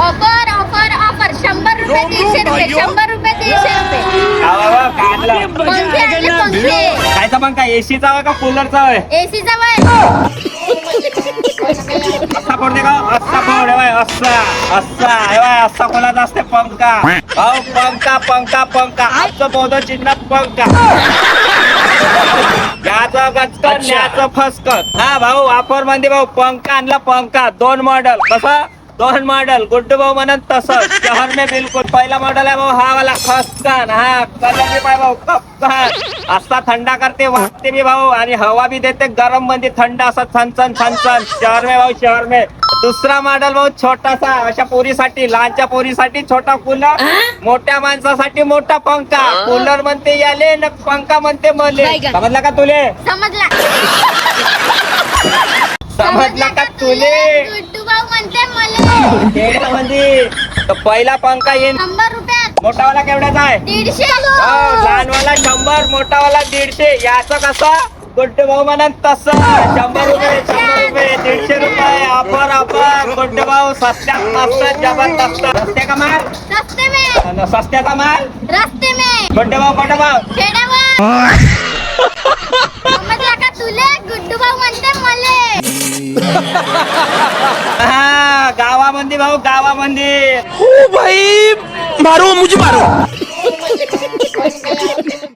Offer offer offer 100 रुपये 150 रुपये 100 रुपये 150 रुपये पंखे आणले पंखे. कायचा पंखा एसीचा का कूलरचा आहे? एसीचा वय असा पडते का? असा पड असा कोणाचा असते पंखा. भाऊ पंखा पंखा पंखा आजचं बौद्ध चिन्ह पंखा. याचं गचकन याचं फसकन. हा भाऊ ऑफर मध्ये भाऊ पंखा आणला पंखा 2 मॉडेल. कसं 2 मॉडेल गुड्डू भाऊ म्हणत तसं शहर में बिलकुल. पहिला मॉडेल आहे भाऊ हा वाला खसकन. हा कलर बी पाय भाऊ कपकन असा थंडा करते वाटते बी भाऊ आणि हवा बी देते गरम मध्ये थंड असा छनछन छनछन. शहर में भाऊ शहर में. दुसरा मॉडेल भाऊ छोटासा अशा पोरीसाठी लहानच्या पोरीसाठी छोटा कूलर. मोठ्या माणसासाठी मोठा पंखा. कूलर म्हणते याले न पंखा म्हणते मले. समजला का तुले? समजला का तुले? गुड्डू भाऊ म्हणते मला म्हणजे पहिला पंखा येईल 100 रुपयात. मोठावाला केवढ्याचा आहे? 150. लहानवाला 100 मोठावाला 150. याचं कसं गुड्डू भाऊ म्हणत तसं 100 रुपये 100 रुपये 150 रुपये ऑफर ऑफर. गुड्डू भाऊ सस्त्यात मस्त जबरदस्त. रस्ते का माल रस्ते में सस्त्याचा माल रस्ते में गुड्डू भाऊ खेड्यावर. समजला का तुले? गुड्डू भाऊ म्हणते मले हा गावामध्ये भाऊ गावामध्ये. ओ भाई मारो मुझे मारो.